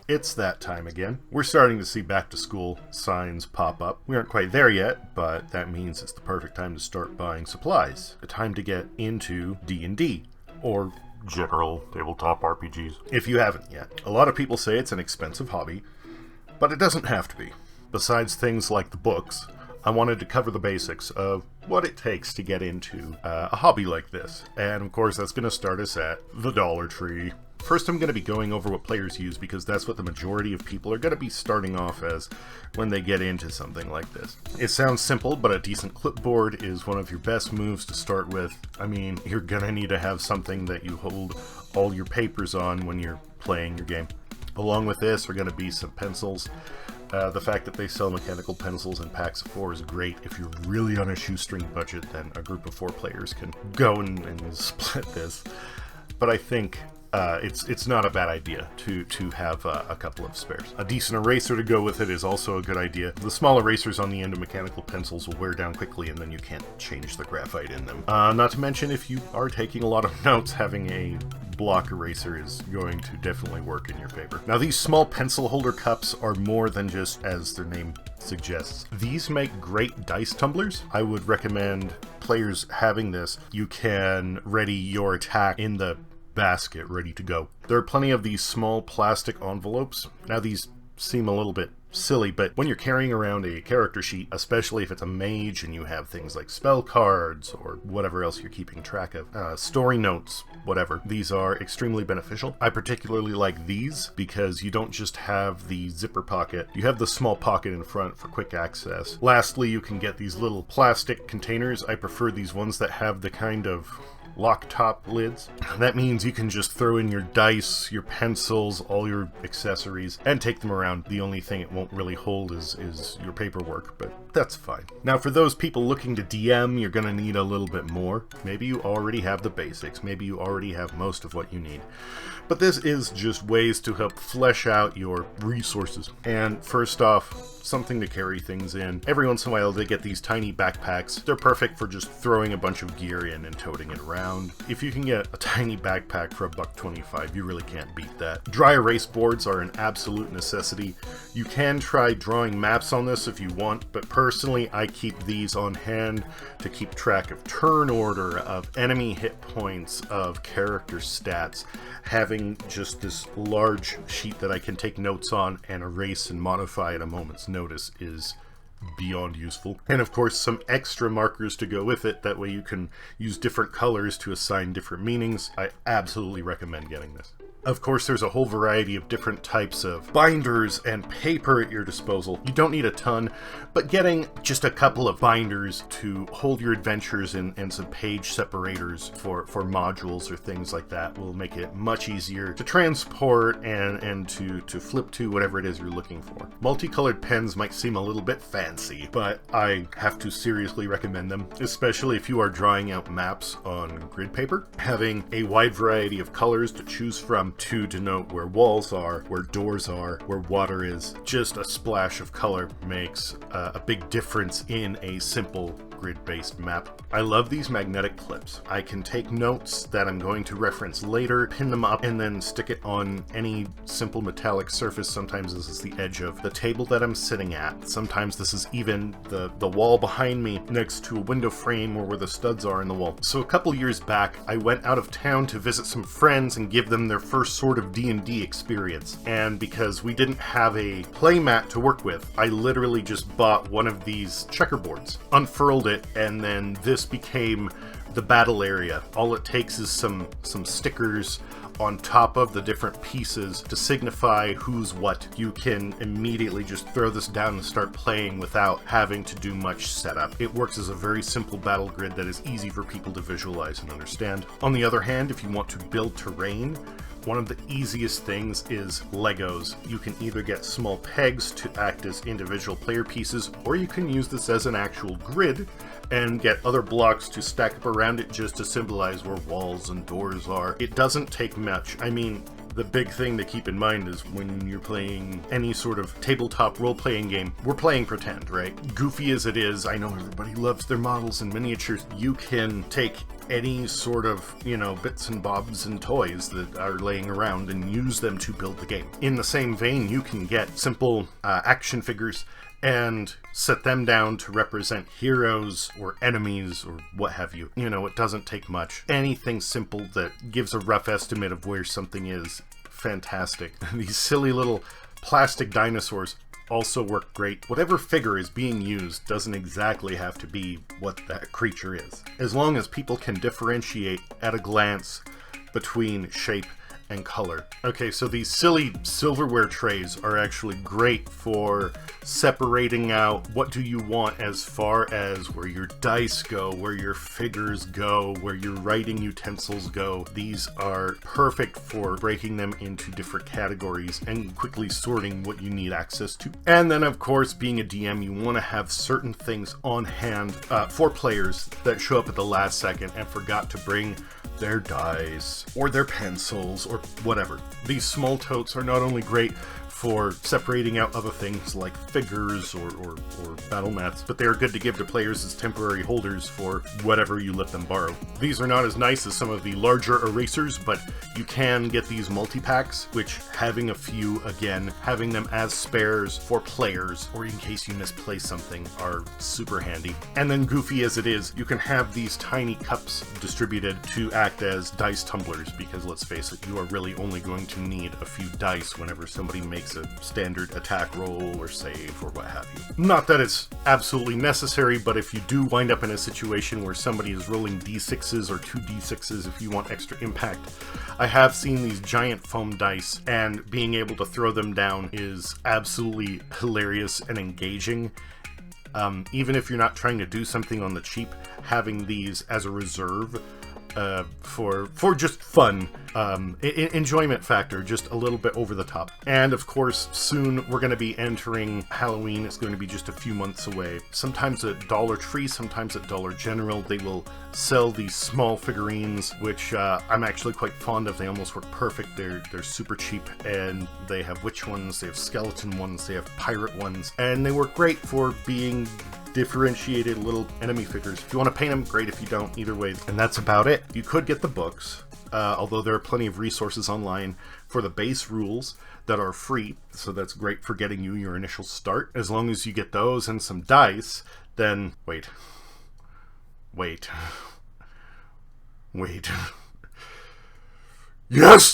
It's that time again. We're starting to see back to school signs pop up. We aren't quite there yet, but that means it's the perfect time to start buying supplies. A time to get into D&D, or general tabletop RPGs, if you haven't yet. A lot of people say it's an expensive hobby, but it doesn't have to be. Besides things like the books, I wanted to cover the basics of what it takes to get into a hobby like this. And of course, that's going to start us at the Dollar Tree. First, I'm going to be going over what players use because that's what the majority of people are going to be starting off as when they get into something like this. It sounds simple, but a decent clipboard is one of your best moves to start with. I mean, you're going to need to have something that you hold all your papers on when you're playing your game. Along with this are going to be some pencils. The fact that they sell mechanical pencils in packs of 4 is great. If you're really on a shoestring budget, then a group of 4 players can go and split this. But I think it's not a bad idea to have a couple of spares. A decent eraser to go with it is also a good idea. The small erasers on the end of mechanical pencils will wear down quickly and then you can't change the graphite in them. Not to mention, if you are taking a lot of notes, having a block eraser is going to definitely work in your favor. Now, these small pencil holder cups are more than just as their name suggests. These make great dice tumblers. I would recommend players having this. You can ready your attack in the basket ready to go. There are plenty of these small plastic envelopes. Now, these seem a little bit silly, but when you're carrying around a character sheet, especially if it's a mage and you have things like spell cards or whatever else you're keeping track of, story notes, whatever, these are extremely beneficial. I particularly like these because you don't just have the zipper pocket, you have the small pocket in front for quick access. Lastly, you can get these little plastic containers. I prefer these ones that have the kind of lock top lids. That means you can just throw in your dice, your pencils, all your accessories, and take them around. The only thing it won't really hold is your paperwork, but that's fine. Now, for those people looking to DM, you're going to need a little bit more. Maybe you already have the basics. Maybe you already have most of what you need. But this is just ways to help flesh out your resources. And first off, something to carry things in. Every once in a while they get these tiny backpacks. They're perfect for just throwing a bunch of gear in and toting it around. If you can get a tiny backpack for $1.25, you really can't beat that. Dry erase boards are an absolute necessity. You can try drawing maps on this if you want, but personally I keep these on hand to keep track of turn order, of enemy hit points, of character stats. Having just this large sheet that I can take notes on and erase and modify at a moment's notice is beyond useful. And of course, some extra markers to go with it. That way you can use different colors to assign different meanings. I absolutely recommend getting this. Of course, there's a whole variety of different types of binders and paper at your disposal. You don't need a ton, but getting just a couple of binders to hold your adventures and some page separators for modules or things like that will make it much easier to transport and to flip to whatever it is you're looking for. Multicolored pens might seem a little bit fancy, but I have to seriously recommend them, especially if you are drawing out maps on grid paper. Having a wide variety of colors to choose from to denote where walls are, where doors are, where water is. Just a splash of color makes a big difference in a simple grid-based map. I love these magnetic clips. I can take notes that I'm going to reference later, pin them up, and then stick it on any simple metallic surface. Sometimes this is the edge of the table that I'm sitting at. Sometimes this is even the wall behind me next to a window frame or where the studs are in the wall. So a couple years back, I went out of town to visit some friends and give them their first sort of D&D experience. And because we didn't have a play mat to work with, I literally just bought one of these checkerboards, unfurled it, and then this became the battle area. All it takes is some stickers on top of the different pieces to signify who's what. You can immediately just throw this down and start playing without having to do much setup. It works as a very simple battle grid that is easy for people to visualize and understand. On the other hand, if you want to build terrain, one of the easiest things is Legos. You can either get small pegs to act as individual player pieces, or you can use this as an actual grid and get other blocks to stack up around it just to symbolize where walls and doors are. It doesn't take much. I mean, the big thing to keep in mind is when you're playing any sort of tabletop role-playing game, we're playing pretend, right? Goofy as it is, I know everybody loves their models and miniatures. You can take any sort of, bits and bobs and toys that are laying around and use them to build the game. In the same vein, you can get simple action figures and set them down to represent heroes or enemies or what have you. It doesn't take much. Anything simple that gives a rough estimate of where something is, fantastic. These silly little plastic dinosaurs also work great. Whatever figure is being used doesn't exactly have to be what that creature is, as long as people can differentiate at a glance between shape and color. Okay, so these silly silverware trays are actually great for separating out what do you want as far as where your dice go, where your figures go, where your writing utensils go. These are perfect for breaking them into different categories and quickly sorting what you need access to. And then, of course, being a DM, you want to have certain things on hand for players that show up at the last second and forgot to bring their dice or their pencils or whatever. These small totes are not only great for separating out other things like figures or battle mats, but they are good to give to players as temporary holders for whatever you let them borrow. These are not as nice as some of the larger erasers, but you can get these multi-packs, which having a few, again, having them as spares for players or in case you misplace something are super handy. And then goofy as it is, you can have these tiny cups distributed to act as dice tumblers, because let's face it, you are really only going to need a few dice whenever somebody makes a standard attack roll or save or what have you. Not that it's absolutely necessary, but if you do wind up in a situation where somebody is rolling d6s or 2d6s if you want extra impact, I have seen these giant foam dice, and being able to throw them down is absolutely hilarious and engaging. Even if you're not trying to do something on the cheap, having these as a reserve for just fun, enjoyment factor, just a little bit over the top. And of course, soon we're going to be entering Halloween. It's going to be just a few months away. Sometimes at Dollar Tree, sometimes at Dollar General, they will sell these small figurines, which I'm actually quite fond of. They almost work perfect. They're super cheap, and they have witch ones, they have skeleton ones, they have pirate ones, and they work great for being differentiated little enemy figures. If you want to paint them, great. If you don't, either way. And that's about it. You could get the books, although there are plenty of resources online for the base rules that are free, so that's great for getting you your initial start. As long as you get those and some dice, then wait. Yes!